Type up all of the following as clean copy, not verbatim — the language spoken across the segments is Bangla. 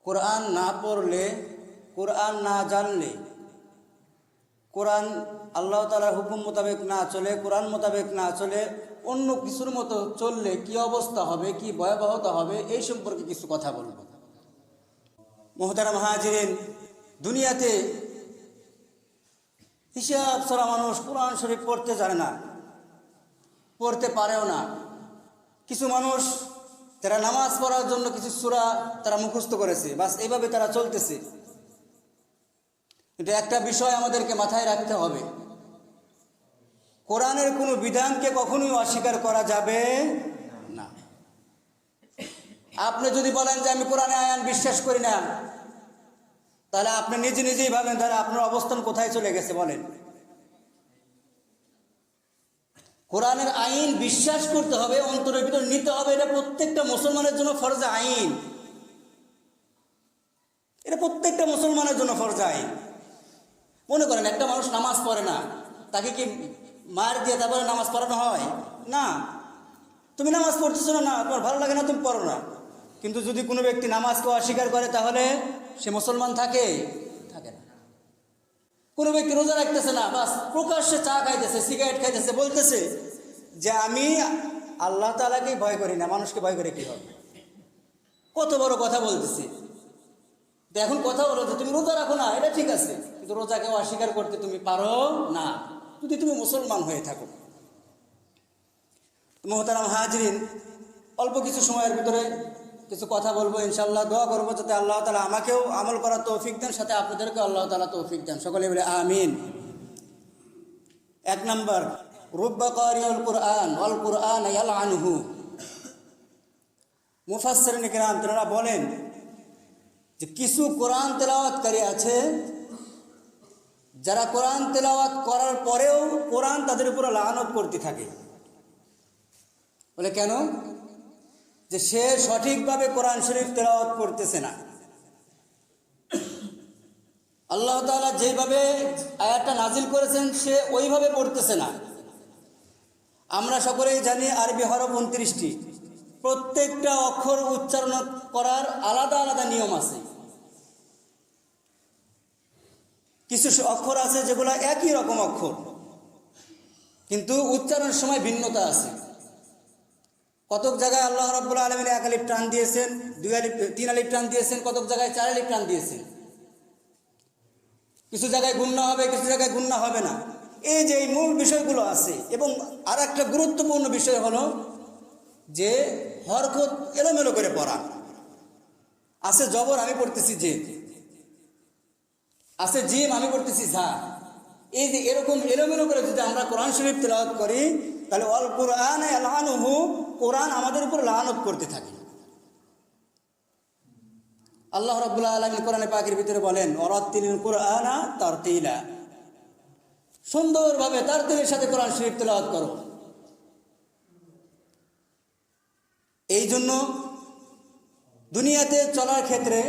কোরআন না পড়লে, কোরআন না জানলে, কোরআন আল্লাহ তাআলার হুকুম মোতাবেক না চলে, কোরআন মোতাবেক না চলে অন্য কিছুর মতো চললে কি অবস্থা হবে, কি ভয়াবহতা হবে, এই সম্পর্কে কিছু কথা বলব। মুহতারাম হাজিরিন, দুনিয়াতে হিসাব ছাড়া মানুষ কোরআন শরীফ পড়তে জানে না, পড়তে পারেও না। কিছু মানুষ তারা নামাজ পড়ার জন্য কিছু সূরা তারা মুখস্থ করেছে, বাস এইভাবে তারা চলতেছে। কিন্তু একটা বিষয় আমাদেরকে মাথায় রাখতে হবে, কোরআনের কোনো বিধানকে কখনোই অস্বীকার করা যাবে না। আপনি যদি বলেন যে আমি কোরআনে আয়াত বিশ্বাস করি না, তাহলে আপনি নিজে নিজেই ভাবেন তাহলে আপনার অবস্থান কোথায় চলে গেছে বলেন। কোরআনের আইন বিশ্বাস করতে হবে, অন্তরের ভিতর নিতে হবে, এটা প্রত্যেকটা মুসলমানের জন্য ফরজ আইন। এটা প্রত্যেকটা মুসলমানের জন্য ফরজ আইন। মনে করেন একটা মানুষ নামাজ পড়ে না, তাকে কি মার দিয়ে তারপরে নামাজ পড়ানো হয়? না। তুমি নামাজ পড়তেছো না, তোমার ভালো লাগে না, তুমি পড়ো না। কিন্তু যদি কোনো ব্যক্তি নামাজকে অস্বীকার করে তাহলে সে মুসলমান থাকে না। কোনো ব্যক্তি রোজা রাখতেছে না, বাস প্রকাশ্যে চা খাইতেছে, সিগারেট খাইতেছে, বলতেছে যে আমি আল্লাহ তাআলাকেই ভয় করি না, মানুষকে ভয় করে কি হবে। কত বড় কথা বলতেছে। এখন কথা বলো যে তুমি রোজা রাখো না, এটা ঠিক আছে, কিন্তু রোজাকে অস্বীকার করতে তুমি পারো না যদি তুমি মুসলমান হয়ে থাকো। মুহতারাম হাজরিন, অল্প কিছু সময়ের ভিতরে কিছু কথা বলবো, ইনশাআল্লাহ দোয়া করবো যাতে আল্লাহ তাআলা আমাকেও আমল করার তৌফিক দেন, সাথে আপনাদেরকে আল্লাহ তাআলা তৌফিক দেন। সকলে বলে আমিন। 1 নম্বর, রুব্বা কারিউল কুরআন ওয়াল কুরআন ইয়ালআনুহু। মুফাসসিরিন কিরাম তারা বলেন যে কিছু কোরআন তেলাওয়াতকারী আছে যারা কোরআন তেলাওয়াত করার পরেও কোরআন তাদের উপর লানত করতে থাকে। বলে কেন? যে সে সঠিকভাবে কোরআন শরীফ তেলাওয়াত করতেছে না। আল্লাহ তাআলা যেভাবে আয়াতটা নাজিল করেছেন সে ওইভাবে পড়তেছে না। আমরা সকলেই জানি আরবি হরফ 29টি, প্রত্যেকটা অক্ষর উচ্চারণ করার আলাদা আলাদা নিয়ম আছে। কিছু অক্ষর আছে যেগুলো একই রকম অক্ষর, কিন্তু উচ্চারণের সময় ভিন্নতা আছে। কতক জায়গায় আল্লাহ রাব্বুল আলামিন 1 আলিফ টান দিয়েছেন, 2 আলিফ 3 আলিফ টান দিয়েছেন, কতক জায়গায় 4 আলিফ টান দিয়েছেন। কিছু জায়গায় গুণনা হবে, কিছু জায়গায় গুণনা হবে না। এই যে এই মূল বিষয়গুলো আছে। এবং আর একটা গুরুত্বপূর্ণ বিষয় হলো যে হরকত এলোমেলো করে পড়া আছে। জবর আমি পড়তেছি যে, আছে জিম আমি পড়তেছি ঝা। এই যে এরকম এলোমেলো করে যদি আমরা কোরআন শরীফ তেলাওয়াত করি তাহলে ওয়াল কুরআন ইয়ালআনুহু, কোরআন আমাদের উপর লানত করতে থাকে। আল্লাহ রাব্বুল আলামিন কোরআনে পাকের ভিতরে বলেন ওয়ারাত্তিলিল কুরআনা তারতিলা, সুন্দরভাবে তারতিলের সাথে কোরআন শরীফ তেলাওয়াত করো। এই জন্য দুনিয়াতে চলার ক্ষেত্রে,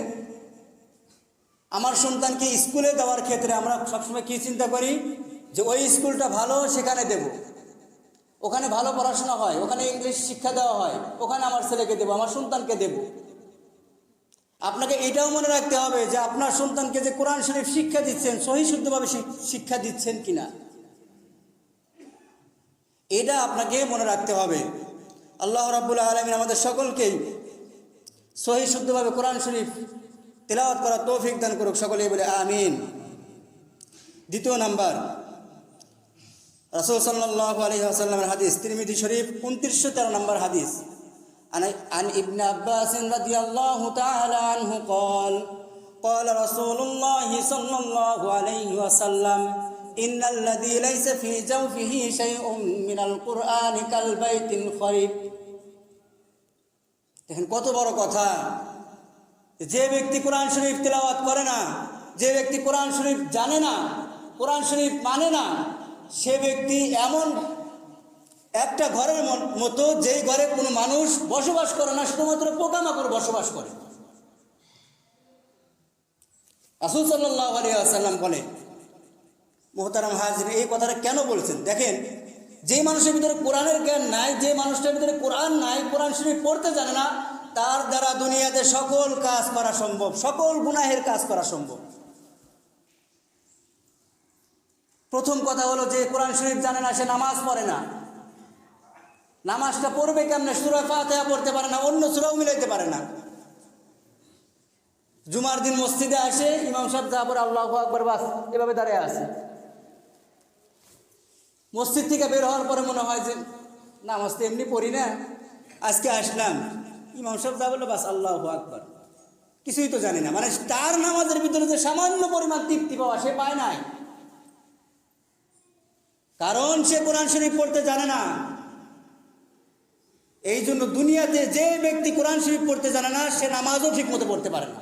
আমার সন্তানকে স্কুলে দেওয়ার ক্ষেত্রে আমরা সবসময় কি চিন্তা করি যে ওই স্কুলটা ভালো, সেখানে দেব, ওখানে ভালো পড়াশোনা হয়, ওখানে ইংলিশ শিক্ষা দেওয়া হয়, ওখানে আমার ছেলেকে দেব, আমার সন্তানকে দেব। আপনাকে এটাও মনে রাখতে হবে যে আপনার সন্তানকে যে কোরআন শরীফ শিক্ষা দিচ্ছেন সহি শুদ্ধভাবে শিক্ষা দিচ্ছেন কিনা, এটা আপনাকে মনে রাখতে হবে। আল্লাহ রাব্বুল আলামিন আমাদের সকলকেই সহি শুদ্ধভাবে কোরআন শরীফ তেলাওয়াত করার তৌফিক দান করুক। সকলেই বলে আমিন। 2 নাম্বার, রাসূল সাল্লাল্লাহু আলাইহি ওয়াসাল্লামের হাদিস, তিরমিজি শরীফ 2913 নম্বর হাদিস। عن ابن عباس رضي الله تعالى عنه قال قال رسول الله صلى الله عليه وسلم إن الذي ليس في جوفه شيء من القرآن كالبيت الخرب। দেখেন কত বড় কথা। যে ব্যক্তি কোরআন শরীফ তেলাওয়াত করে না, যে ব্যক্তি কোরআন শরীফ জানে না, কোরআন শরীফ মানে না, সে ব্যক্তি এমন একটা ঘরের মতো যেই ঘরে কোনো মানুষ বসবাস করে না, শুধুমাত্র পোকামাকড় বসবাস করে। রাসূল সাল্লাল্লাহু আলাইহি ওয়াসাল্লাম বলে, মুহতারাম হাজিরিন, এই কথাটা কেন বলছেন? দেখেন, যে মানুষের ভিতরে কোরআনের জ্ঞান নাই, যে মানুষটার ভিতরে কোরআন নাই, কোরআন শরীফ পড়তে জানে না, তার দ্বারা দুনিয়াতে সকল কাজ করা সম্ভব, সকল গুনাহের কাজ করা সম্ভব। প্রথম কথা হলো যে কোরআন শরীফ জানে না, সে নামাজ পড়ে না। নামাজটা পড়বে কেমনে? সূরা ফাতিহা পড়তে পারে না, অন্য সূরাও মিলাইতে পারে না। জুমার দিন মসজিদে আসে, ইমাম সাহেব যা পড়ে আল্লাহু আকবার, বাস এভাবে দাঁড়িয়ে আছে। মসজিদ থেকে বের হওয়ার পরে মনে হয় যে নামাজ তো এমনি পড়ি না, আজকে আসলাম, ইমাম সাহেব যা বললো বাস আল্লাহু আকবার, কিছুই তো জানি না। মানে তার নামাজের ভিতরে যে সামান্য পরিমাণ তৃপ্তি পাওয়া সে পায় নাই, কারণ সে কোরআন শরীফ পড়তে জানে না। এই জন্য দুনিয়াতে যে ব্যক্তি কোরআন শরীফ পড়তে জানে না, সে নামাজও ঠিক মতো পড়তে পারে না।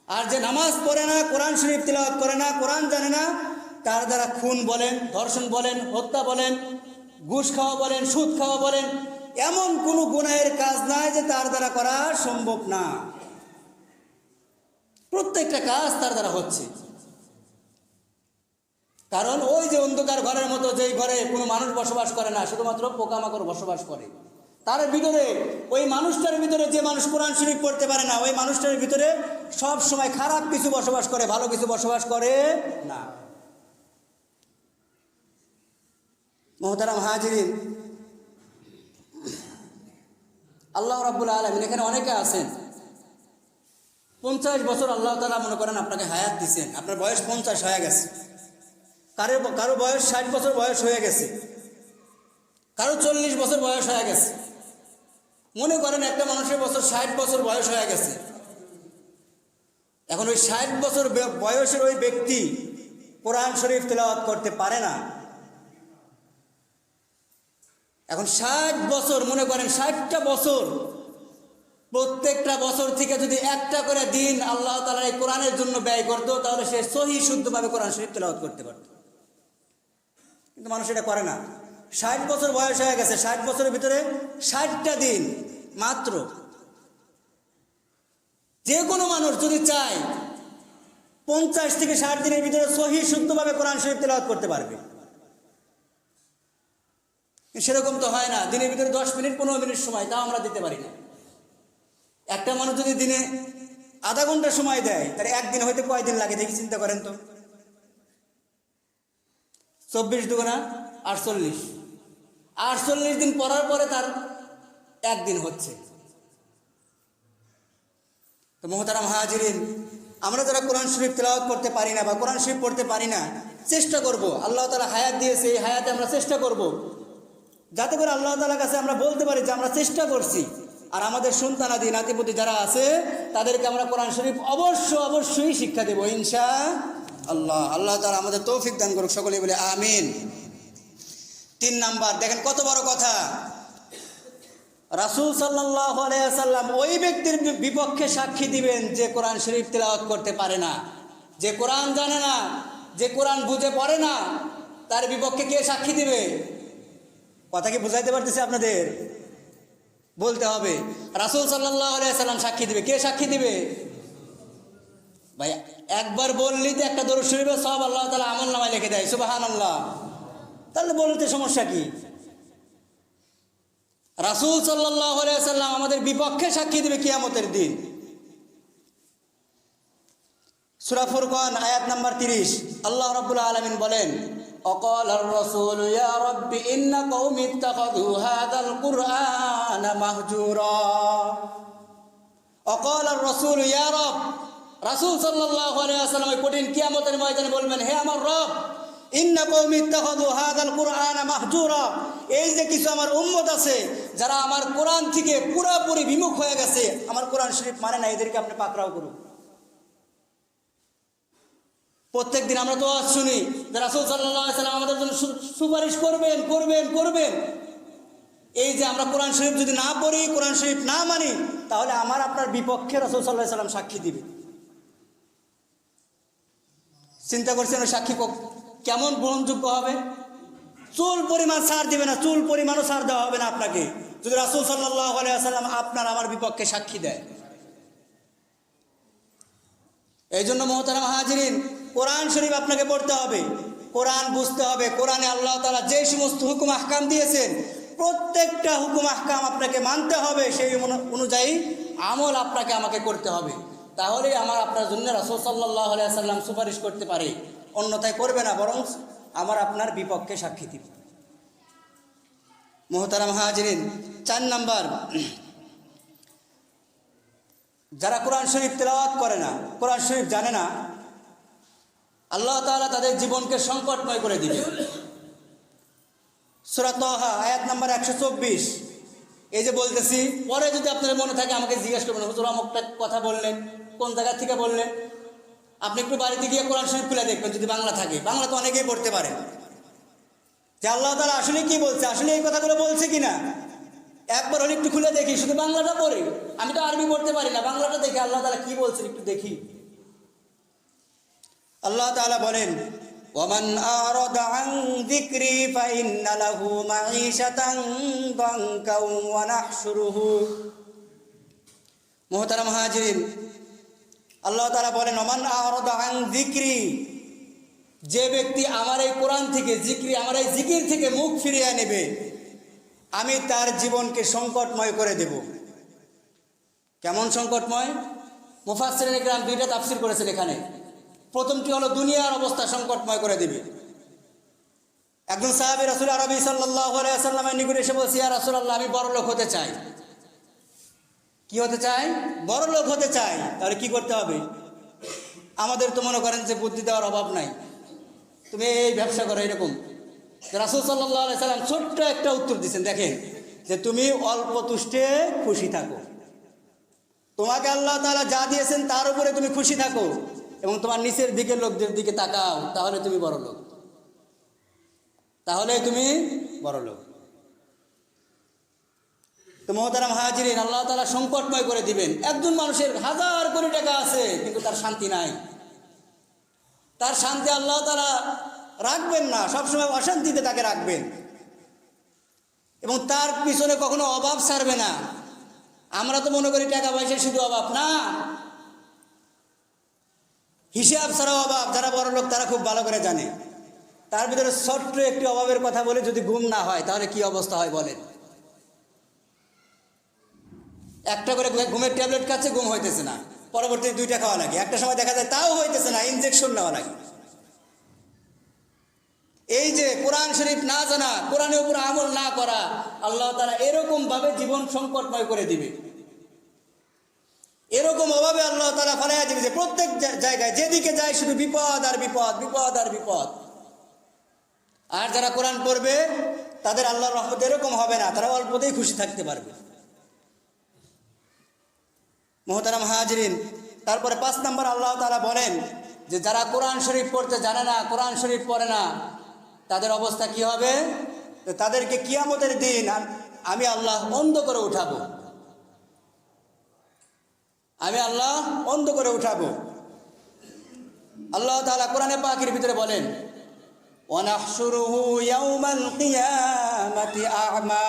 আর যে নামাজ পড়ে না, কোরআন শরীফ তিলাওয়াত করে না, কোরআন জানে না, তার দ্বারা খুন বলেন, ধর্ষণ বলেন, হত্যা বলেন, ঘুষ খাওয়া বলেন, সুদ খাওয়া বলেন, এমন কোনো গুনাহের কাজ নাই যে তার দ্বারা করা সম্ভব না। প্রত্যেকটা কাজ তার দ্বারা হচ্ছে। কারণ ওই যে অন্ধকার ঘরের মতো, যেই ঘরে কোনো মানুষ বসবাস করে না, শুধুমাত্র পোকামাকড় বসবাস করে, তার ভিতরে, ওই মানুষটার ভিতরে যে মানুষ কোরআন শরীফ পড়তে পারে না, ওই মানুষটার ভিতরে সব সময় খারাপ কিছু বসবাস করে, ভালো কিছু বসবাস করে না। মুহতারাম হাজিরিন, আল্লাহ রাব্বুল আলামিন, এখানে অনেকে আছেন 50 বছর আল্লাহ তাআলা মনে করেন আপনাকে হায়াত দিচ্ছেন, আপনার বয়স 50 হয়ে গেছে, কারো বয়স 60 বছর বয়স হয়ে গেছে, কারো 40 বছর বয়স হয়ে গেছে। মনে করেন একটা মানুষের বছর 60 বছর বয়স হয়ে গেছে। এখন ওই 60 বছর বয়সের ওই ব্যক্তি কোরআন শরীফ তেলাওয়াত করতে পারে না। এখন 60 বছর, মনে করেন 60টা বছর, প্রত্যেকটা বছর থেকে যদি একটা করে দিন আল্লাহ তাআলা এই কোরআনের জন্য ব্যয় করতো, তাহলে সে সহি শুদ্ধভাবে কোরআন শরীফ তেলাওয়াত করতে পারত। কিন্তু মানুষ এটা করে না। 60 বছর বয়স হয়ে গেছে, 60 বছরের ভিতরে 60টা দিন মাত্র। যে কোনো মানুষ যদি চায় 50 থেকে 60 দিনের ভিতরে সহি শুদ্ধভাবে কোরআন শরীফ তেলাওয়াত করতে পারবে। সেরকম তো হয় না। দিনের ভিতরে 10 মিনিট 15 মিনিট সময়, তাও আমরা দিতে পারি না। একটা মানুষ যদি দিনে আধা ঘন্টা সময় দেয়, তার একদিন হয়তো কয়দিন লাগে দেখি, চিন্তা করেন তো। 24 দুগুণা 48, 48 দিন পড়ার পরে তার একদিন হচ্ছে। তো মুহতারাম হাজিরিন, আমরা যারা কোরআন শরীফ তেলাওয়াত করতে পারি না বা কোরআন শরীফ পড়তে পারি না, চেষ্টা করব, আল্লাহ তাআলা হায়াত দিয়েছে, এই হায়াতে আমরা চেষ্টা করব যাতে করে আল্লাহ তাআলার কাছে আমরা বলতে পারি যে আমরা চেষ্টা করছি। আর আমাদের সন্তানাদি নাতিপুতি যারা আছে, তাদেরকে আমরা কোরআন শরীফ অবশ্যই শিক্ষা দেব ইনশাআল্লাহ। আল্লাহ তাআলা আমাদের তৌফিক দান করুক, সকলেই বলে আমিন। 3 নাম্বার, দেখেন কত বড় কথা। রাসূল সাল্লাল্লাহু আলাইহি ওয়াসাল্লাম ওই ব্যক্তির বিপক্ষে সাক্ষী দিবেন যে কোরআন শরীফ তেলাওয়াত করতে পারে না, যে কোরআন জানে না, যে কোরআন বুঝে পড়ে না, তার বিপক্ষে কে সাক্ষী দিবে? কথা কি বুঝাইতে পারতেছে আপনাদের? বলতে হবে। রাসূল সাল্লাল্লাহু আলাইহি ওয়াসাল্লাম সাক্ষী দিবে। কে সাক্ষী দিবে? ভাই একবার বললেই তো একটা দরুদ শরীফের সওয়াব আল্লাহ তাআলা আমলনামায় লিখে দেয়, সুবহানাল্লাহ। তাহলে বলতে সমস্যা কি? রাসূল সাল্লাল্লাহু আলাইহি ওয়াসাল্লাম আমাদের বিপক্ষে সাক্ষী দিবে কিয়ামতের দিন। সূরা ফুরকান আয়াত নাম্বার 30, আল্লাহ রাব্বুল আলামিন বলেন, অকালার রাসূল ইয়া রাব্বি ইন্না কওমি ইত্তাখাযু হাযাল কুরআনা মাহজুরা। অকালার রাসূল ইয়া রব, রাসূল সাল্লাল্লাহু আলাইহি ওয়াসাল্লাম ওই কঠিন কিয়ামতের ময়দানে বলবেন, হে আমার রব, ইন্না কওমি ইত্তাখাযু হাযাল কুরআনা মাহজুরা, এই যে কিছু আমার উম্মত আছে যারা আমার কোরআন থেকে পুরোপুরি বিমুখ হয়ে গেছে, আমার কোরআন শরীফ মানে না, এদেরকে আপনি পাকড়াও করুন। প্রত্যেক দিন আমরা তো ওয়াজ শুনি যে রাসূল সাল্লাল্লাহু আলাইহি ওয়াসাল্লাম আমাদের জন্য সুপারিশ করবেন। এই যে আমরা কোরআন শরীফ যদি না পড়ি, কোরআন শরীফ না মানি, তাহলে আমার আপনার বিপক্ষে রাসূল সাল্লাল্লাহু আলাইহি ওয়াসাল্লাম সাক্ষী দিবে। চিন্তা করছেন ওই সাক্ষী কেমন গ্রহণযোগ্য হবে? চুল পরিমাণ ছাড় দিবে না, চুল পরিমাণও ছাড় দেওয়া হবে না আপনাকে, যদি রাসূল সাল্লাল্লাহু আলাইহি ওয়াসাল্লাম আপনার আমার বিপক্ষে সাক্ষী দেয়। এই জন্য মুহতারাম হাজিরিন, কোরআন শরীফ আপনাকে পড়তে হবে, কোরআন বুঝতে হবে। কোরআনে আল্লাহ তাআলা যে সমস্ত হুকুম আহকাম দিয়েছেন, প্রত্যেকটা হুকুম আহকাম আপনাকে মানতে হবে, সেই অনুযায়ী আমল আপনাকে আমাকে করতে হবে। তাহলেই আমার আপনার জন্য রাসূল সাল্লাল্লাহু আলাইহি ওয়াসাল্লাম সুপারিশ করতে পারে, অন্যথায় করবে না, বরং আমার আপনার বিপক্ষে সাক্ষী দিবে। মুহতারাম হাজিরিন, 4 নাম্বার, যারা কোরআন শরীফ তেলাওয়াত করে না, কোরআন শরীফ জানে না, আল্লাহ তাআলা তাদের জীবনকে সংকটময় করে দিবে। সূরা তাহা আয়াত নাম্বার 124। এই যে বলতেছি, পরে যদি আপনাদের মনে থাকে আমাকে জিজ্ঞেস করবেন, হুজুর অমুকটা কথা বললেন, কোন জায়গা থেকে বললেন। আপনি একটু বাড়িতে গিয়ে কোরআন শরীফ খুলে দেখবেন, যদি বাংলা থাকে, বাংলা তো অনেকেই পড়তে পারে, যে আল্লাহ তাআলা আসলে কি বলছে, আসলে এই কথাগুলো বলছে কিনা। একবার হলে একটু খুলে দেখি, শুধু বাংলাটা পড়ি, আমি তো আরবি পড়তে পারি না, বাংলাটা দেখি আল্লাহ তাআলা কি বলছেন একটু দেখি। আল্লাহ তাআলা বলেন, ওয়ামান আরাদা আন যিকরি ফাইন্না লাহু মাঈশাতান দানকাও ওয়া নাহশুরুহু। মুহতারাম হাজিরিন, আল্লাহ তাআলা বলেন, ওয়ামান আরাদা আন যিকরি, যে ব্যক্তি আমার এই কোরআন থেকে যিকরি, আমার এই জিকির থেকে মুখ ফিরিয়ে নেবে, আমি তার জীবনকে সংকটময় করে দেব। কেমন সংকটময়? মুফাসসিরিনে কিরাম 2টা তাফসীর করেছেন এখানে। প্রথমটি হলো দুনিয়ার অবস্থা সংকটময় করে দিবে। একজন সাহাবী রাসূল আরবি সাল্লাল্লাহু আলাইহি ওয়াসাল্লামের নিকট এসে বলছে, ইয়া রাসূলুল্লাহ, আমি বড়লোক হতে চাই। কি হতে চাই? বড়লোক হতে চাই। তাহলে কি করতে হবে? আমাদের তো মনে করেন যে বুদ্ধি দেওয়ার অভাব নাই, তুমি এই ব্যবসা করো, এরকম। রাসূল সাল্লাল্লাহু আলাইহি সাল্লাম ছোট্ট একটা উত্তর দিয়েছেন, দেখেন, যে তুমি অল্প তুষ্টে খুশি থাকো, তোমাকে আল্লাহ তাআলা যা দিয়েছেন তার উপরে তুমি খুশি থাকো, এবং তোমার নিচের দিকের লোকদের দিকে তাকাও, তাহলে তুমি বড় লোক, তাহলে তুমি বড় লোক। তো মুহতারাম হাজিরিন, আল্লাহ তাআলা সংকটময় করে দিবেন। একজন মানুষের 1000 কোটি টাকা আছে, কিন্তু তার শান্তি নাই, তার শান্তি আল্লাহ তাআলা রাখবেন না, সবসময় অশান্তিতে তাকে রাখবেন, এবং তার পিছনে কখনো অভাব ছাড়বে না। আমরা তো মনে করি টাকা পয়সা শুধু অভাব, না, হিসাব ছাড়া অভাব। যারা বড় লোক তারা খুব ভালো করে জানে। তার ভিতরে ছোট্ট একটি অভাবের কথা বলে যদি ঘুম না হয়, তাহলে কি অবস্থা হয় বলেন? একটা করে ঘুমের ট্যাবলেট খাচ্ছে, ঘুম হইতেছে না, পরবর্তীতে 2টা খাওয়া লাগে, একটা সময় দেখা যায় তাও হইতেছে না, ইনজেকশন নেওয়া লাগে। এই যে কোরআন শরীফ না জানা, কোরআনের উপর আমল না করা, আল্লাহ তাআলা এরকম ভাবে জীবন সংকটময় করে দিবে, এরকম অভাবে আল্লাহ তাআলা ফেলাইয়া দিবে যে প্রত্যেক জায়গায় যেদিকে যায় শুধু বিপদ আর বিপদ, বিপদ আর বিপদ। আর যারা কোরআন পড়বে তাদের আল্লাহর রহমত এরকম হবে না, তারা অল্পতেই খুশি থাকতে পারবে। মুহতারাম হাজিরিন, তারপরে 5 নাম্বার আল্লাহ তাআলা বলেন যে যারা কোরআন শরীফ পড়তে জানে না, কোরআন শরীফ পড়ে না, তাদের অবস্থা কি হবে? তাদেরকে কিয়ামতের দিন আমি আল্লাহ অন্ধ করে উঠাবো, আমি আল্লাহ অন্ধ করে উঠাবো। আল্লাহ তাআলা কোরআনে পাকের ভিতরে বলেন, ওয়া নাহশুরুহু ইয়াওমাল কিয়ামাতি আ'মা,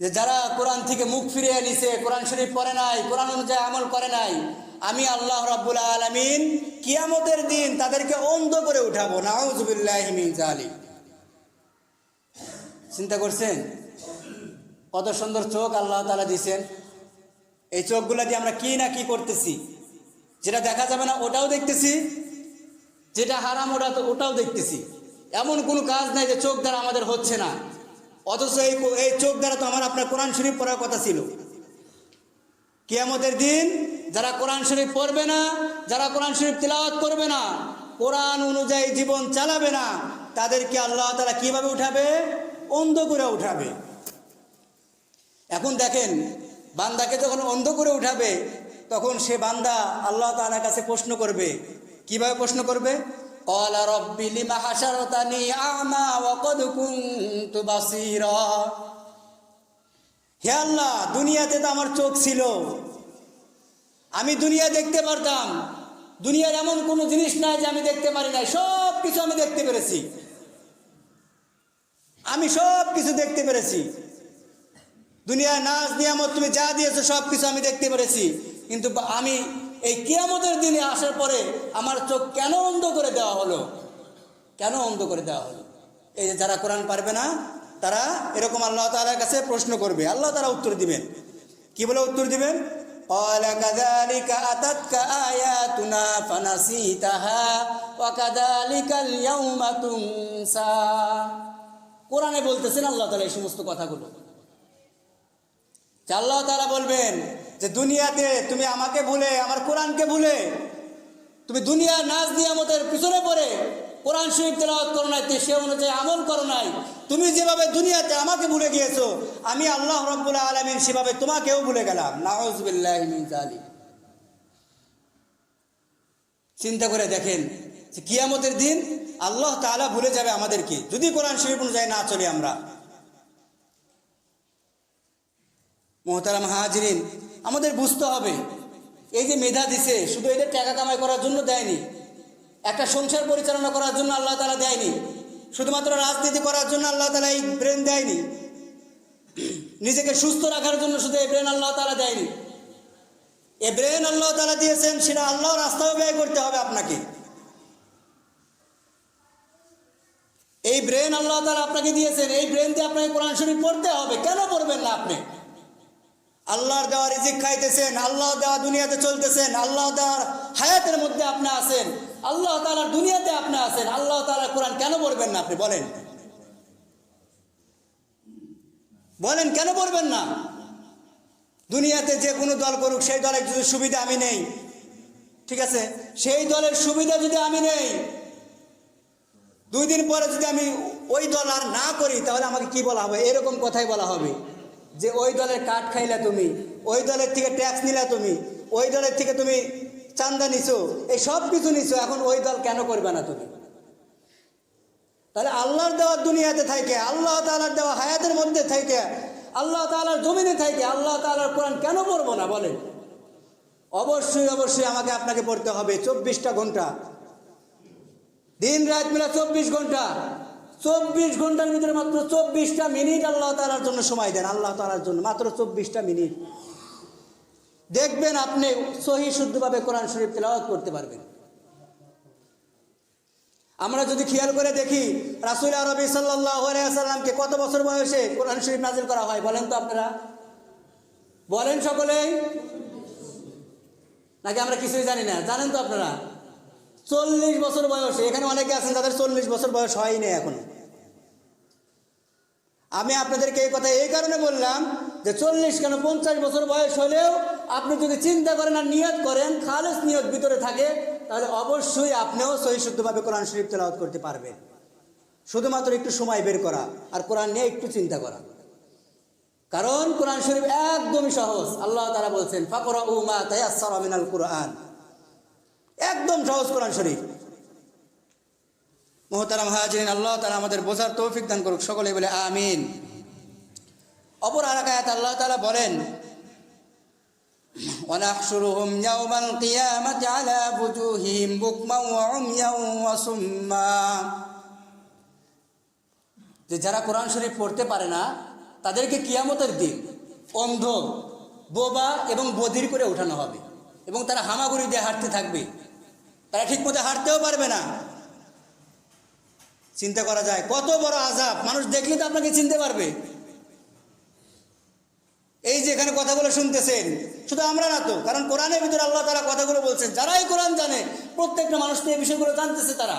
যে যারা কোরআন থেকে মুখ ফিরিয়ে নিছে, কোরআন শরীফ পড়ে নাই, কোরআন অনুযায়ী আমল করে নাই, আমি আল্লাহ রাব্বুল আলামিন কিয়ামতের দিন তাদেরকে অন্ধ করে উঠাবো। নাউযুবিল্লাহি মিন যালিক। চিন্তা করছেন কত সুন্দর চোখ আল্লাহ তাআলা দিয়েছেন? এই চোখগুলা দিয়ে আমরা কি না কি করতেছি, যেটা দেখা যাবে না ওটাও দেখতেছি, যেটা হারাম ওটাও দেখতেছি। এমন কোনো কাজ নাই যে চোখ দ্বারা আমাদের হচ্ছে না, অথচ এই চোখ দ্বারা তো আমার আপনার কোরআন শরীফ পড়ার কথা ছিল। কিয়ামতের দিন যারা কোরআন শরীফ পড়বে না, যারা কোরআন শরীফ তিলাওয়াত করবে না, কোরআন অনুযায়ী জীবন চালাবে না, তাদেরকে আল্লাহ তাআলা কিভাবে উঠাবে? অন্ধ করে উঠাবে। এখন দেখেন, বান্দাকে যখন অন্ধ করে উঠাবে, তখন সে বান্দা আল্লাহ তাআলার কাছে প্রশ্ন করবে। কিভাবে প্রশ্ন করবে? ক্বালা রাব্বি লিমা হাশারতানি আ'মা ওয়া ক্বাদ কুনতু বাসীরা। হে আল্লাহ, দুনিয়াতে তো আমার চোখ ছিল, আমি দুনিয়া দেখতে পারতাম, দুনিয়ার এমন কোনো জিনিস নাই যে আমি দেখতে পারি নাই, সব কিছু আমি দেখতে পেরেছি, আমি সব কিছু দেখতে পেরেছি। দুনিয়ার নাজ নিয়ামত তুমি যা দিয়েছো সব কিছু আমি দেখতে পেরেছি, কিন্তু আমি এই কিয়ামতের দিনে আসার পরে আমার চোখ কেন অন্ধ করে দেওয়া হলো? কেন অন্ধ করে দেওয়া হলো? এই যে যারা কোরআন পারবে না তারা এরকম আল্লাহ তাআলার কাছে প্রশ্ন করবে, আল্লাহ তাআলা উত্তর দিবেন। কি বলে উত্তর দিবেন? ক্বালা কাযালিকা আতাতকা আয়াতুনা ফানাসিতাহা ওয়া কাযালিকাল ইয়াউমা তুনসা। কোরআনে বলতেছেন আল্লাহ তাআলা এই সমস্ত কথাগুলো। যে আল্লাহ তাআলা বলবেন যে দুনিয়াতে তুমি আমাকে ভুলে, আমার কোরআনকে ভুলে, তুমি দুনিয়ার নাজ নিয়ামতের পিছনে পড়ে কোরআন শরীফ তেলাওয়াত করো নাই, সে অনুযায়ী আমল করো নাই। তুমি যেভাবে দুনিয়াতে আমাকে ভুলে গিয়েছো, আমি আল্লাহ রাব্বুল আলামিন সেভাবে তোমাকেও ভুলে গেলাম। নাউযু বিল্লাহি মিন যালিক। চিন্তা করে দেখেন যে কিয়ামতের দিন আল্লাহ তাআলা ভুলে যাবে আমাদেরকে যদি কোরআন শরীফ অনুযায়ী না চলি আমরা। মুহতারাম হাজিরিন, আমাদের বুঝতে হবে এই যে মেধা দিছে শুধু এটা টাকা কামাই করার জন্য দেয়নি, একটা সংসার পরিচালনা করার জন্য আল্লাহ তাআলা দেয়নি, শুধুমাত্র রাজনীতি করার জন্য আল্লাহ তাআলা এই ব্রেন দেয়নি, নিজেকে সুস্থ রাখার জন্য শুধু এই ব্রেন আল্লাহ তাআলা দেয়নি। এই ব্রেন আল্লাহ তাআলা দিয়েছেন, সেটা আল্লাহর রাস্তায় ব্যয় করতে হবে আপনাকে। এই ব্রেন আল্লাহ তাআলা আপনাকে দিয়েছেন, এই ব্রেন দিয়ে আপনাকে কোরআন শরীফ পড়তে হবে। কেন পড়বেন না আপনি? আল্লাহর দেওয়া রিজিক খাইতেছেন, আল্লাহ দেওয়া দুনিয়াতে চলতেছেন, আল্লাহ দেওয়ার হায়াতের মধ্যে আপনি আছেন, আল্লাহ তাআলার দুনিয়াতে আপনি আছেন, আল্লাহ তাআলার কোরআন কেন পড়বেন না আপনি? বলেন বলেন কেন পড়বেন না? দুনিয়াতে যে কোনো দল করুক, সেই দলের যদি সুবিধা আমি নেই, ঠিক আছে, সেই দলের সুবিধা যদি আমি নেই, 2 দিন পরে যদি আমি ওই দল আর না করি, তাহলে আমাকে কি বলা হবে? এরকম কথাই বলা হবে যে ওই দলের কাঠ খাইলা তুমি, ওই দলের থেকে ট্যাক্স নিলা তুমি, ওই দলের থেকে তুমি চান্দা নিছো, এই সব কিছু নিছো, এখন ওই দল কেন করবে না তুমি? তাহলে আল্লাহর দেওয়া দুনিয়াতে থাকে, আল্লাহ তাআলার দেওয়া হায়াতের মধ্যে থাকে, আল্লাহ তাআলার জমিনে থাকে, আল্লাহ তাআলার কোরআন কেন পড়বো না? বলেন। অবশ্যই অবশ্যই আমাকে আপনাকে পড়তে হবে 24টা ঘন্টা, দিন রাত মিলা 24 ঘন্টা। 24 ঘন্টার ভিতরে মাত্র 24টা মিনিট আল্লাহ তাআলার জন্য সময় দেন, আল্লাহ তাআলার জন্য মাত্র 24টা মিনিট। দেখবেন আপনি সহি শুদ্ধভাবে কোরআন শরীফ তেলাওয়াত করতে পারবেন। আমরা যদি খেয়াল করে দেখি, রাসূল আরবি সাল্লাল্লাহু আলাইহি ওয়াসাল্লামকে কত বছর বয়সে কোরআন শরীফ নাযিল করা হয় বলেন তো আপনারা? বলেন সকলেই, নাকি আমরা কিছুই জানি না? জানেন তো আপনারা? 40 বছর বয়সে। এখানে অনেকে আছেন যাদের 40 বছর বয়স হয়নি এখনো। আমি আপনাদেরকে এই কথা এই কারণে বললাম যে 40 কেন 50 বছর বয়স হলেও আপনি যদি চিন্তা করেন আর নিয়ত করেন, খালেস নিয়ত ভিতরে থাকে, তাহলে অবশ্যই আপনিও সহি শুদ্ধভাবে কোরআন শরীফ তেলাওয়াত করতে পারবেন। শুধুমাত্র একটু সময় বের করা আর কোরআন নিয়ে একটু চিন্তা করা। কারণ কোরআন শরীফ একদমই সহজ। আল্লাহ তাআলা বলছেন ফাকরাউ মা তায়াসসারা মিনাল কুরআন, একদম সহজ কোরআন শরীফ। মুহতারাম হাজিরিন, আল্লাহ তাআলা আমাদের বোঝার তৌফিক দান করুক, সকলে বলে আমিন। অপর আরেক আয়াত আল্লাহ তাআলা বলেন ওয়া নাহশুরুহুম ইয়াওমাল কিয়ামাতি আলা বুজুহিহিম বুকমান ওয়া উময়ান ওয়া সুম্মা। যে যারা কোরআন শরীফ পড়তে পারে না তাদেরকে কিয়ামতের দিন অন্ধ, বোবা এবং বধির করে ওঠানো হবে এবং তারা হামাগুড়ি দিয়ে হাঁটতে থাকবে, তারা ঠিকমতো হাঁটতেও পারবে না। চিন্তা করা যায় কত বড় আযাব। মানুষ দেখলে তো আপনাকে চিনতে পারবে। এই যে এখানে কথাগুলো শুনতেছেন, শুধু আমরা না তো, কারণ কোরআনের ভিতরে আল্লাহ তাআলা কথাগুলো বলছেন। যারাই কোরআন জানে, প্রত্যেকটা মানুষ তো এই বিষয়গুলো জানতেছে। তারা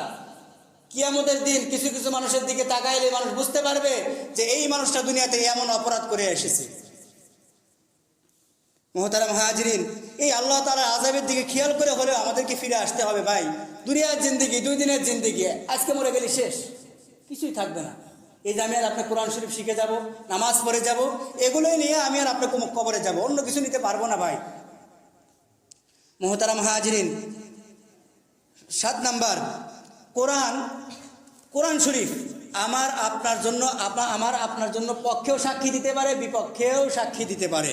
কিয়ামতের দিন কিছু কিছু মানুষের দিকে তাকাইলে মানুষ বুঝতে পারবে যে এই মানুষটা দুনিয়াতে এমন অপরাধ করে এসেছে। মুহতারাম হাজিরিন, এই আল্লাহ তাআলার আযাবের দিকে খেয়াল করে হলেও আমাদেরকে ফিরে আসতে হবে। ভাই, দুনিয়ার জিন্দেগি 2 দিনের জিন্দেগি, আজকে মরে গেলে শেষ, কিছুই থাকবে না। এই যে আমি আর আপনি কোরআন শরীফ শিখে যাব, নামাজ পড়ে যাব, এগুলোই নিয়ে আমি আর আপনি কবরে যাব, অন্য কিছু নিতে পারবো না ভাই। মুহতারাম হাজিরিন, 7 নাম্বার, কোরআন শরীফ আমার আপনার জন্য পক্ষেও সাক্ষী দিতে পারে, বিপক্ষেও সাক্ষী দিতে পারে।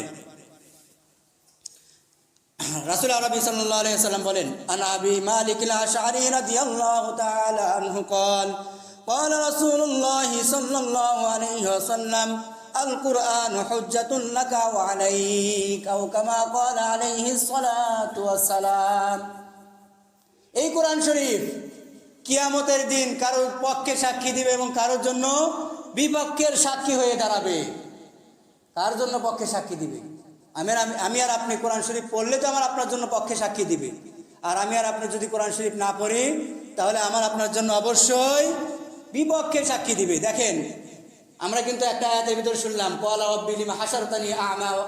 রাসূল আরবি সাল্লাল্লাহু আলাইহি ওয়াসাল্লাম বলেন আন আবি মালিক আল-আশআরী রাদিয়াল্লাহু তাআলা আনহু قال قال رسول الله صلى الله عليه وسلم القرآن حجة لك وعليك أو كما قال عليه الصلاة والسلام। এই কোরআন শরীফ কিয়ামতের দিন কারোর পক্ষে সাক্ষী দিবে এবং কারোর জন্য বিপক্ষের সাক্ষী হয়ে দাঁড়াবে। কার জন্য পক্ষে সাক্ষী দিবে? আমি আর আপনি কোরআন শরীফ পড়লে তো আমার আপনার জন্য পক্ষে সাক্ষী দিবে। আর আমি আর আপনি যদি কোরআন শরীফ না পড়ি তাহলে আমার আপনার জন্য অবশ্যই বিপক্ষে সাক্ষী দিবে। দেখেন, আমরা কিন্তু একটা আয়াতের ভিতরে শুনলাম, ক্বালা রাব্বি লিমা হাশারতানি আ'মা ওয়া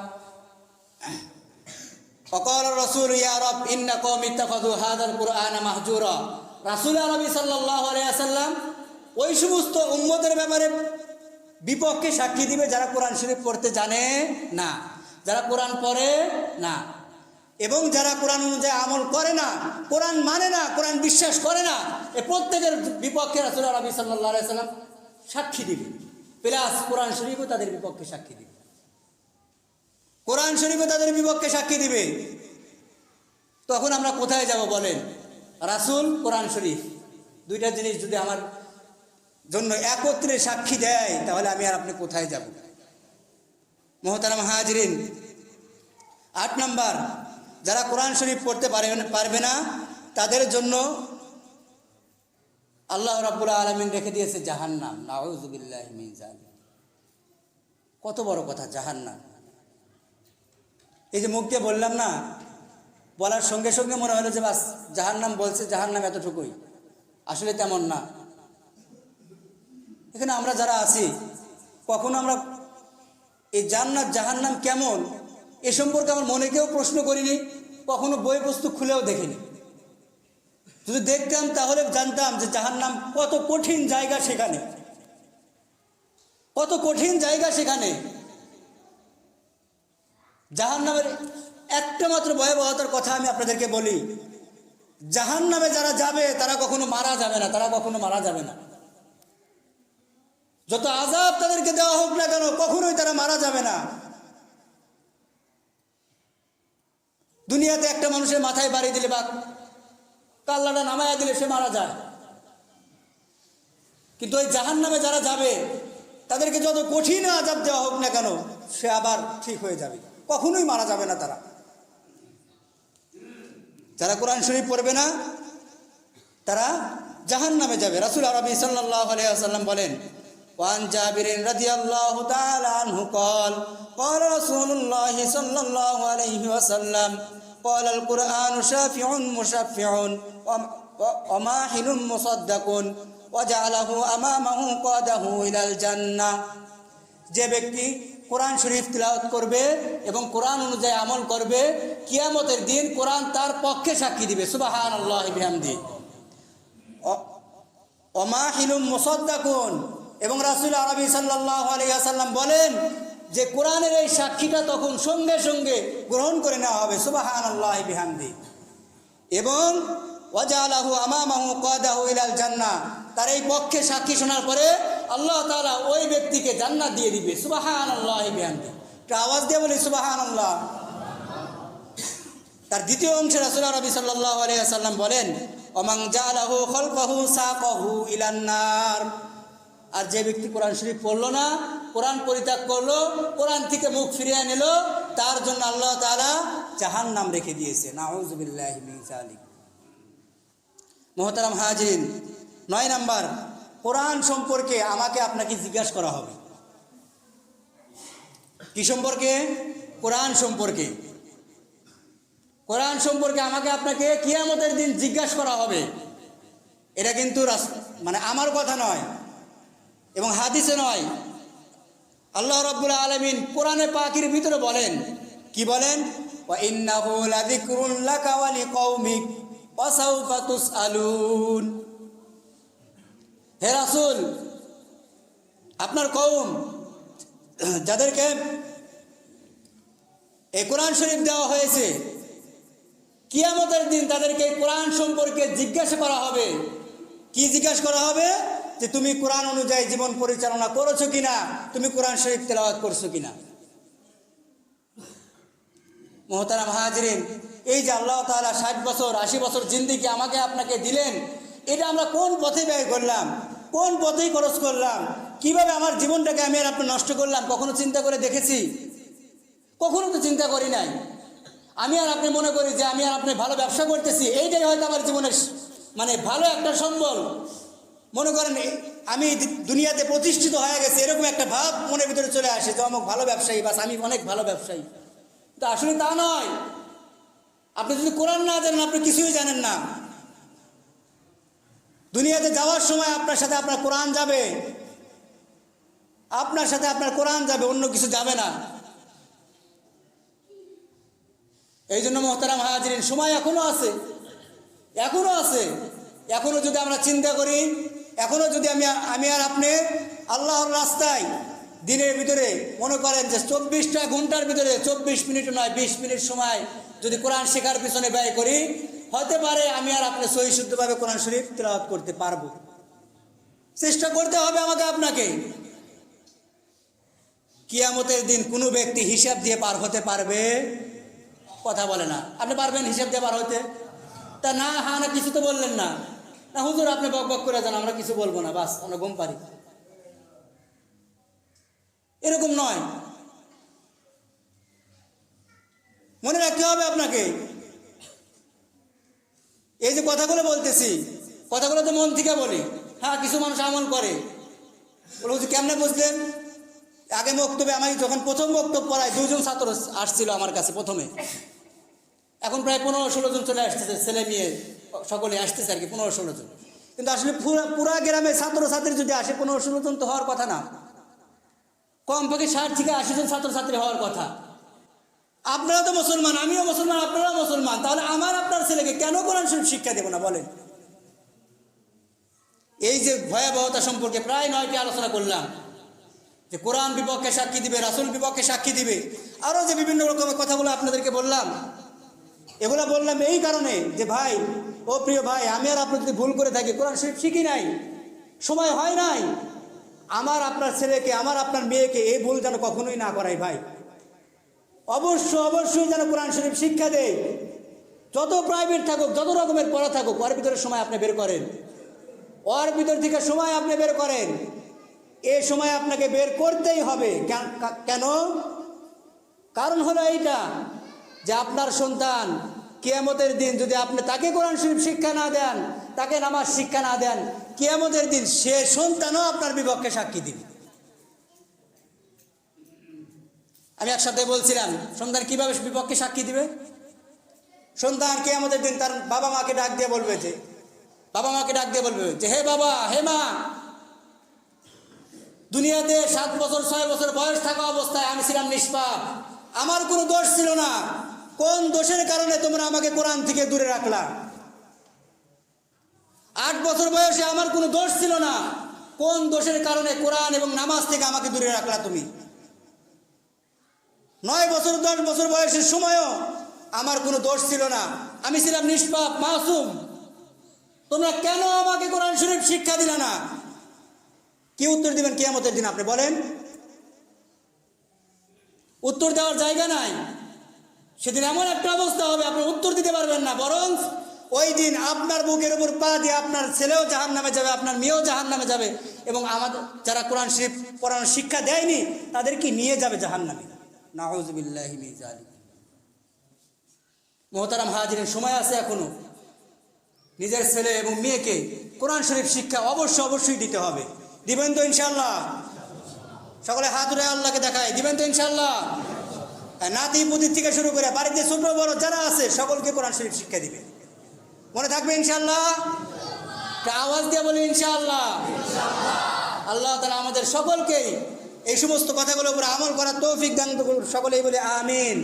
ক্বালা রাসূলু ইয়া রাব ইন্না কওমি ইত্তাখাযু হাযাল কুরআনা মাহজুরা। রাসূল আরবি সাল্লাল্লাহু আলাইহি ওয়াসাল্লাম ওই সমস্ত উম্মতের ব্যাপারে বিপক্ষে সাক্ষী দিবে যারা কোরআন শরীফ পড়তে জানে না, যারা কোরআন পড়ে না, এবং যারা কোরআন অনুযায়ী আমল করে না, কোরআন মানে না, কোরআন বিশ্বাস করে না, এ প্রত্যেকের বিপক্ষে রাসূল আরবি সাল্লাল্লাহু আলাইহি ওয়াসাল্লাম সাক্ষী দিবে। প্লাস কোরআন শরীফও তাদের বিপক্ষে সাক্ষী দিবে। কোরআন শরীফও তাদের বিপক্ষে সাক্ষী দিবে। তখন আমরা কোথায় যাব বলেন? রাসূল, কোরআন শরীফ, দুইটা জিনিস যদি আমার জন্য একত্রে সাক্ষী দেয় তাহলে আমি আর আপনি কোথায় যাব? মুহতারাম হাজিরিন, 8 নাম্বার, যারা কোরআন শরীফ পড়তে পারবে না তাদের জন্য আল্লাহ রাব্বুল আলামিন রেখে দিয়েছে জাহান্নাম। নাউযু বিল্লাহি মিন যালিক। কত বড় কথা, জাহান্নাম। এই যে মুখ দিয়ে বললাম না, বলার সঙ্গে সঙ্গে মনে হলো যে বাস জাহান্নাম বলছে, জাহান্নাম এতটুকুই। আসলে তেমন না। এখানে আমরা যারা আছি, কখনো আমরা এই জান্নাত জাহান্নাম কেমন এ সম্পর্কে আমার মনে কেউ প্রশ্ন করিনি, কখনো বই পুস্তক খুলেও দেখিনি। যদি দেখতাম তাহলে জানতাম যে জাহান্নাম কত কঠিন জায়গা, সেখানে কত কঠিন জায়গা। সেখানে জাহান্নামের একটা মাত্র ভয়াবহতার কথা আমি আপনাদেরকে বলি, জাহান্নামে যারা যাবে তারা কখনো মারা যাবে না, তারা কখনো মারা যাবে না। যত আযাব তাদেরকে দেওয়া হোক না কেন, কখনোই তারা মারা যাবে না। দুনিয়াতে একটা মানুষের মাথায় বাড়ি দিলে বা কাল্লাটা নামায়া দিলে সে মারা যায়, কিন্তু ওই জাহান্নামে যারা যাবে তাদেরকে যত কঠিন আযাব দেওয়া হোক না কেন সে আবার ঠিক হয়ে যাবে, কখনোই মারা যাবে না তারা। যারা কোরআন শরীফ পড়বে না তারা জাহান্নামে যাবে। রাসূল আরবি সাল্লাল্লাহু আলাইহি ওয়াসাল্লাম বলেন, ওয়ান জাবিরিন রাদিয়াল্লাহু তাআলা আনহু قال قال رسول الله صلى الله عليه وسلم قال القرآن شافع مشفع وماحل مصدق وجعله أمامه قاده إلى الجنة। যে ব্যক্তি কোরআন শরীফ তিলাওয়াত করবে এবং কোরআন অনুযায়ী আমল করবে, কিয়ামতের দিন কোরআন তার পক্ষে সাক্ষী দিবে। সুবহানাল্লাহি বিহামদিহি। ওমাহিলুম মুসাদ্দাকুন, এবং রাসূল আরবি সাল্লাল্লাহু আলাইহি ওয়াসাল্লাম বলেন যে কোরআনের এই সাক্ষীটা তখন সঙ্গে সঙ্গে গ্রহণ করে নেওয়া হবে। সুবহানাল্লাহি বিহামদিহি। এবং ওয়াজালাহু আমামাহু কাদাহু ইলাল জান্নাহ, তার এই পক্ষে সাক্ষী শোনার পরে আল্লাহ তাআলা ওই ব্যক্তিকে জান্নাত দিয়ে দিবে। সুবহানাল্লাহি বিহামদিহি। একটা আওয়াজ দিয়ে বলি সুবহানাল্লাহ। তার দ্বিতীয় অংশে রাসূল আরবি সাল্লাল্লাহু আলাইহি ওয়াসাল্লাম বলেন, ওমান জালাহু খালফাহু সাকাহু ইলান নার। আর যে ব্যক্তি কোরআন শরীফ পড়লো না, কোরআন পরিত্যাগ করলো, কোরআন থেকে মুখ ফিরিয়ে নিল, তার জন্য আল্লাহ তাআলা জাহান্নাম রেখে দিয়েছে। নাউযু বিল্লাহি মিন যালিক। মুহতারাম হাজিরিন, 9 নাম্বার, কোরআন সম্পর্কে আমাকে আপনাকে জিজ্ঞাসা করা হবে। কি সম্পর্কে? কোরআন সম্পর্কে। কোরআন সম্পর্কে আমাকে আপনাকে কিয়ামতের দিন জিজ্ঞাসা করা হবে। এটা কিন্তু মানে আমার কথা নয় এবং হাদিসে নয়, আল্লাহ রাব্বুল আলামিন কোরআনে পাকের ভিতরে বলেন। কি বলেন? ওয়া ইন্নাহু লাযিকরুন লাকা ওয়া লিকাওমিক ওয়া সাওফা তুসআলুন। হে রাসূল, আপনার কওম যাদেরকে এই কোরআন শরীফ দেওয়া হয়েছে, কিয়ামতের দিন তাদেরকে কোরআন সম্পর্কে জিজ্ঞাসা করা হবে। কি জিজ্ঞাসা করা হবে? যে তুমি কোরআন অনুযায়ী জীবন পরিচালনা করেছো কিনা, তুমি কোরআন শরীফ তেলাওয়াত করছো কিনা। মুহতারাম হাজিরিন, এই যে আল্লাহ তাআলা 60 বছর 80 বছর জিন্দেগি আমাকে আপনাকে দিলেন, এটা আমরা কোন পথে ব্যয় করলাম, কোন পথেই খরচ করলাম, কিভাবে আমার জীবনটাকে আমি আর আপনি নষ্ট করলাম, কখনো চিন্তা করে দেখেছি? কখনো তো চিন্তা করি নাই। আমি আর আপনি মনে করি যে আমি আর আপনি ভালো ব্যবসা করতেছি, এইটাই হয়তো আমার জীবনের মানে ভালো একটা সম্বল। মনে করেন আমি দুনিয়াতে প্রতিষ্ঠিত হয়ে গেছে, এরকম একটা ভাব মনের ভিতরে চলে আসে যে অমুক ভালো ব্যবসায়ী, বাস আমি অনেক ভালো ব্যবসায়ী। কিন্তু আসলে তা নয়। আপনি যদি কোরআন না জানেন, আপনি কিছুই জানেন না। দুনিয়াতে যাওয়ার সময় আপনার সাথে আপনার কোরআন যাবে, আপনার সাথে আপনার কোরআন যাবে, অন্য কিছু যাবে না। এই জন্য মোহতারাম হাজিরিন, সময় এখনো আছে, এখনো আছে। এখনো যদি আমরা চিন্তা করি, এখনো যদি আমি আর আপনি আল্লাহর রাস্তায় দিনের ভিতরে মনে করেন যে 24টা ঘন্টার ভিতরে 24 মিনিট নয় 20 মিনিট সময় যদি কোরআন শেখার পিছনে ব্যয় করি, হতে পারে আমি আর আপনি সহি শুদ্ধভাবে কোরআন শরীফ তেলাওয়াত করতে পারবো। চেষ্টা করতে হবে আমাকে আপনাকে। কিয়ামতের দিন কোনো ব্যক্তি হিসাব দিয়ে পার হতে পারবে? কথা বলে না। আপনি পারবেন হিসাব দিয়ে পার হতে? তা না, হ্যাঁ না, কিছু তো বললেন না। না হুজুর আপনি বক বক করে যান, আমরা কিছু বলবো না, বাস আমরা ঘুম পারি। এরকম নয়। মনে রাখতে হবে আপনাকে। এই যে কথাগুলো বলতেছি, কথাগুলো তো মন থেকে বলি। হ্যাঁ, কিছু মানুষ আমল করে। বলে হুজুর কেমনে বুঝলেন? আগে বক্তব্যে আমি যখন প্রথম বক্তব্য পড়াই 2জন ছাত্র আসছিল আমার কাছে প্রথমে। এখন প্রায় 15-16 জন চলে আসতেছে, ছেলে মেয়ে সকলে আসতেছে আর কি, 15-16 জন। কিন্তু আসলে পুরা গ্রামে ছাত্রছাত্রী যদি আসে 15-16 জন তো হওয়ার কথা না। কমপক্ষে 60 থেকে 80 জন ছাত্রছাত্রী হওয়ার কথা। আপনারা তো মুসলমান, আমিও মুসলমান, আপনারাও মুসলমান। তাহলে আমার আপনার ছেলেকে কেন কোরআন শরীফ শিক্ষা দেব না বলেন? এই যে ভয়াবহতা সম্পর্কে প্রায় 9টি আলোচনা করলাম, যে কোরআন বিপক্ষে সাক্ষী দিবে, রাসূল বিপক্ষে সাক্ষী দিবে, আরও যে বিভিন্ন রকমের কথাগুলো আপনাদেরকে বললাম। এগুলো বললাম এই কারণে যে ভাই, ও প্রিয় ভাই, আমি আর আপনি যদি ভুল করে থাকি, কোরআন শরীফ শিখি নাই, সময় হয় নাই, আমার আপনার ছেলেকে, আমার আপনার মেয়েকে এই ভুল যেন কখনোই না করাই ভাই। অবশ্যই যেন কোরআন শরীফ শিক্ষা দেয়। যত প্রাইভেট থাকুক, যত রকমের পড়া থাকুক, ওর ভিতরে সময় আপনি বের করেন, ওর ভিতর থেকে সময় আপনি বের করেন। এই সময় আপনাকে বের করতেই হবে। কেন? কারণ হলো এইটা যে আপনার সন্তান কিয়ামতের দিন যদি আপনি তাকে কোরআন শরীফ শিক্ষা না দেন, তাকে নামাজ শিক্ষা না দেন, কিয়ামতের দিন সে সন্তানও আপনার বিপক্ষে সাক্ষী দিবে। আমি এক সপ্তাহে বলছিলাম, সন্তান কিভাবে বিপক্ষে সাক্ষী দিবে? সন্তান কিয়ামতের দিন তার বাবা মাকে ডাক দিয়ে বলবে যে হে বাবা, হে মা, দুনিয়াতে 7 বছর 6 বছর বয়স থাকা অবস্থায় আমি ছিলাম নিষ্পাপ, আমার কোনো দোষ ছিল না। কোন দোষের কারণে তোমরা আমাকে কোরআন থেকে দূরে রাখলা? 8 বছর বয়সে আমার কোনো দোষ ছিল না, কোন দোষের কারণে কোরআন এবং নামাজ থেকে আমাকে দূরে রাখলা তুমি? 9 বছর 10 বছর বয়সের সময়ও আমার কোনো দোষ ছিল না, আমি ছিলাম নিষ্পাপ, মাসুম। তোমরা কেন আমাকে কোরআন শরীফ শিক্ষা দিলা না? কি উত্তর দিবেন কিয়ামতের দিন আপনি বলেন? উত্তর দেওয়ার জায়গা নাই। সেদিন এমন একটা অবস্থা হবে আপনি উত্তর দিতে পারবেন না, বরং ওই দিন আপনার বুকের উপর পা দিয়ে আপনার ছেলেও জাহান্নামে যাবে, আপনার মেয়েও জাহান্নামে যাবে, এবং আমাদের যারা কোরআন শরীফ পড়ানোর শিক্ষা দেয়নি তাদেরকে নিয়ে যাবে জাহান্নামে। নাউযুবিল্লাহি মিন যালিক। মুহতারাম হাজিরিন, সময় আছে এখনো। নিজের ছেলে এবং মেয়েকে কোরআন শরীফ শিক্ষা অবশ্যই দিতে হবে। দিবেন তো ইনশাআল্লাহ? সকলে হাত উঠে আল্লাহকে দেখায়, দিবেন তো ইনশাআল্লাহ? নাতি পুতির থেকে শুরু করে বাড়িতে ছোট বড় যারা আছে সকলকে কোরআন শরীফ শিক্ষা দিবে। মনে থাকবে ইনশাআল্লাহ? আওয়াজ দিয়ে বলি ইনশাআল্লাহ। আল্লাহ তাআলা আমাদের সকলকেই এই সমস্ত কথাগুলোর উপর আমল করার তৌফিক দান করুন। সকলেই বলে আমিন।